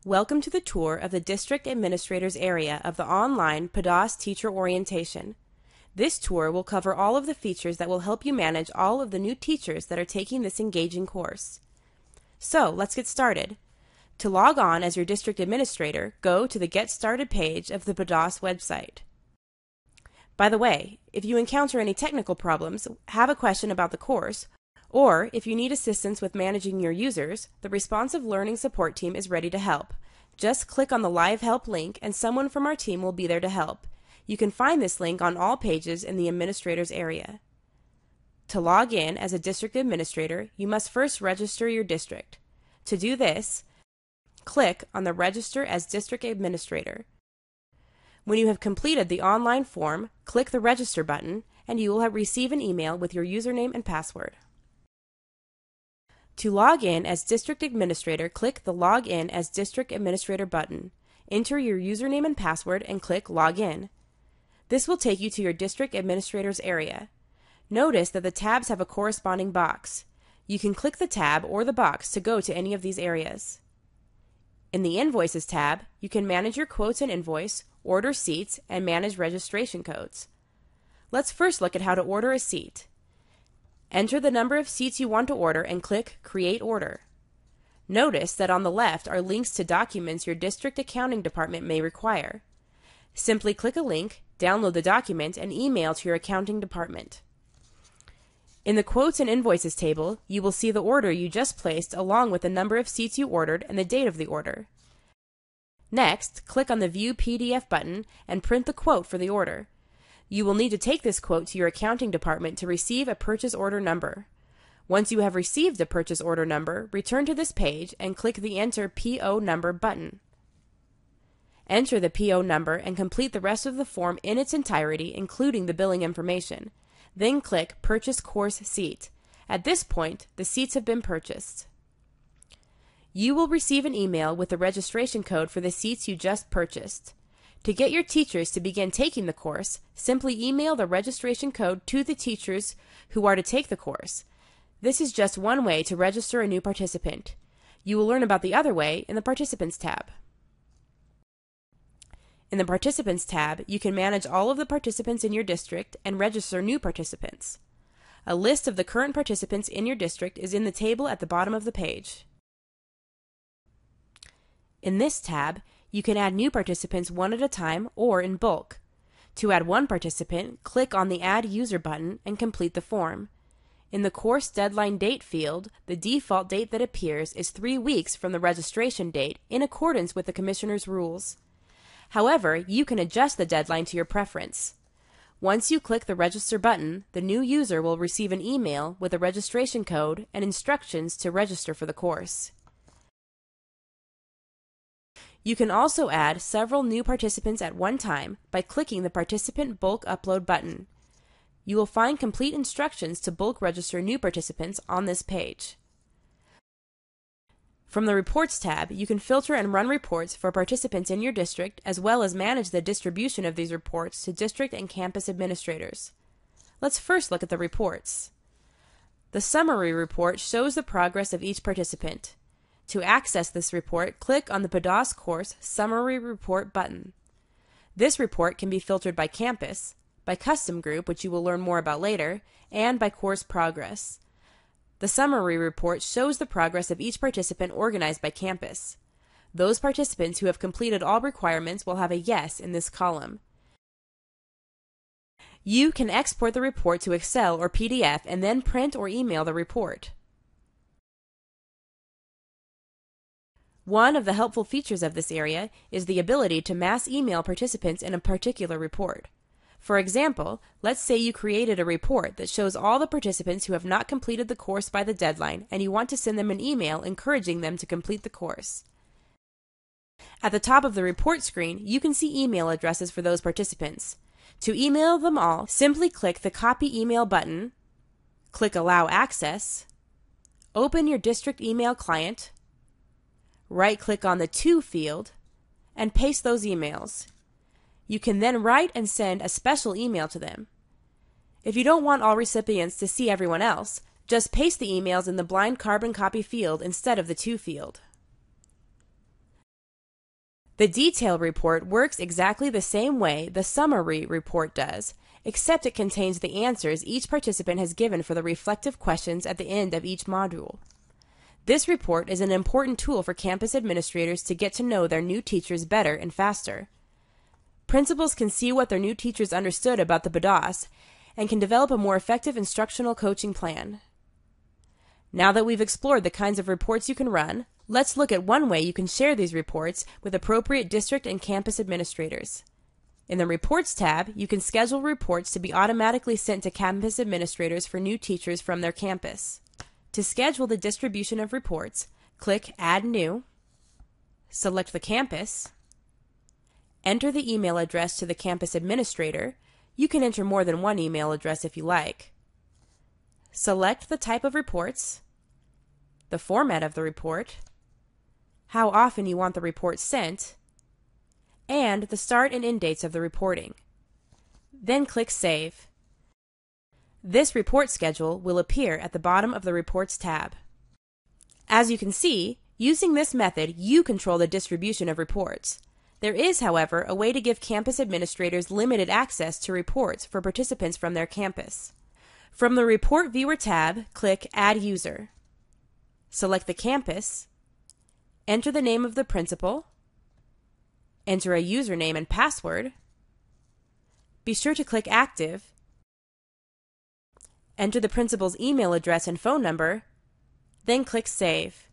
Welcome to the tour of the District Administrator's area of the online PDAS Teacher Orientation. This tour will cover all of the features that will help you manage all of the new teachers that are taking this engaging course. So, let's get started. To log on as your District Administrator, go to the Get Started page of the PDAS website. By the way, if you encounter any technical problems, have a question about the course, or if you need assistance with managing your users, the Responsive Learning Support Team is ready to help. Just click on the Live Help link and someone from our team will be there to help. You can find this link on all pages in the Administrator's area. To log in as a District Administrator, you must first register your district. To do this, click on the Register as District Administrator. When you have completed the online form, click the Register button and you will receive an email with your username and password. To log in as District Administrator, click the Log In as District Administrator button. Enter your username and password and click Log In. This will take you to your District Administrator's area. Notice that the tabs have a corresponding box. You can click the tab or the box to go to any of these areas. In the Invoices tab, you can manage your quotes and invoice, order seats, and manage registration codes. Let's first look at how to order a seat. Enter the number of seats you want to order and click Create Order. Notice that on the left are links to documents your district accounting department may require. Simply click a link, download the document, and email to your accounting department. In the Quotes and Invoices table, you will see the order you just placed along with the number of seats you ordered and the date of the order. Next, click on the View PDF button and print the quote for the order. You will need to take this quote to your accounting department to receive a purchase order number. Once you have received a purchase order number, return to this page and click the Enter PO Number button. Enter the PO number and complete the rest of the form in its entirety, including the billing information. Then click Purchase Course Seat. At this point, the seats have been purchased. You will receive an email with the registration code for the seats you just purchased. To get your teachers to begin taking the course, simply email the registration code to the teachers who are to take the course. This is just one way to register a new participant. You will learn about the other way in the Participants tab. In the Participants tab, you can manage all of the participants in your district and register new participants. A list of the current participants in your district is in the table at the bottom of the page. In this tab, you can add new participants one at a time or in bulk. To add one participant, click on the Add User button and complete the form. In the Course Deadline Date field, the default date that appears is 3 weeks from the registration date in accordance with the Commissioner's rules. However, you can adjust the deadline to your preference. Once you click the Register button, the new user will receive an email with a registration code and instructions to register for the course. You can also add several new participants at one time by clicking the Participant Bulk Upload button. You will find complete instructions to bulk register new participants on this page. From the Reports tab, you can filter and run reports for participants in your district as well as manage the distribution of these reports to district and campus administrators. Let's first look at the reports. The Summary report shows the progress of each participant. To access this report, click on the PDAS Course Summary Report button. This report can be filtered by campus, by custom group, which you will learn more about later, and by course progress. The Summary report shows the progress of each participant organized by campus. Those participants who have completed all requirements will have a yes in this column. You can export the report to Excel or PDF and then print or email the report. One of the helpful features of this area is the ability to mass email participants in a particular report. For example, let's say you created a report that shows all the participants who have not completed the course by the deadline and you want to send them an email encouraging them to complete the course. At the top of the report screen, you can see email addresses for those participants. To email them all, simply click the Copy Email button, click Allow Access, open your district email client, right-click on the To field, and paste those emails. You can then write and send a special email to them. If you don't want all recipients to see everyone else, just paste the emails in the blind carbon copy field instead of the To field. The detail report works exactly the same way the summary report does, except it contains the answers each participant has given for the reflective questions at the end of each module. This report is an important tool for campus administrators to get to know their new teachers better and faster. Principals can see what their new teachers understood about the PDAS and can develop a more effective instructional coaching plan. Now that we've explored the kinds of reports you can run, let's look at one way you can share these reports with appropriate district and campus administrators. In the Reports tab, you can schedule reports to be automatically sent to campus administrators for new teachers from their campus. To schedule the distribution of reports, click Add New, select the campus, enter the email address to the campus administrator. You can enter more than one email address if you like. Select the type of reports, the format of the report, how often you want the report sent, and the start and end dates of the reporting. Then click Save. This report schedule will appear at the bottom of the Reports tab. As you can see, using this method, you control the distribution of reports. There is, however, a way to give campus administrators limited access to reports for participants from their campus. From the Report Viewer tab, click Add User. Select the campus, enter the name of the principal, enter a username and password, be sure to click Active, enter the principal's email address and phone number, then click Save.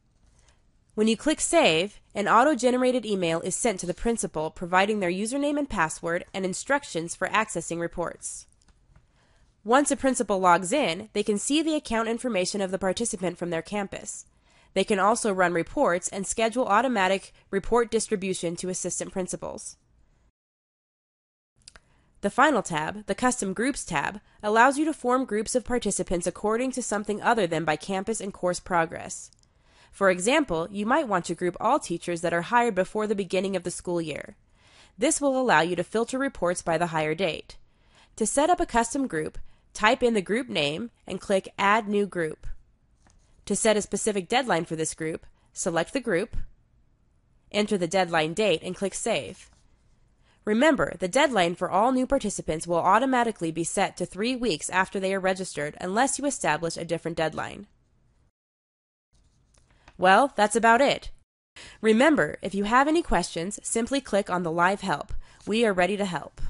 When you click Save, an auto-generated email is sent to the principal providing their username and password and instructions for accessing reports. Once a principal logs in, they can see the account information of the participant from their campus. They can also run reports and schedule automatic report distribution to assistant principals. The final tab, the Custom Groups tab, allows you to form groups of participants according to something other than by campus and course progress. For example, you might want to group all teachers that are hired before the beginning of the school year. This will allow you to filter reports by the hire date. To set up a custom group, type in the group name and click Add New Group. To set a specific deadline for this group, select the group, enter the deadline date and click Save. Remember, the deadline for all new participants will automatically be set to 3 weeks after they are registered unless you establish a different deadline. Well, that's about it. Remember, if you have any questions, simply click on the Live Help. We are ready to help.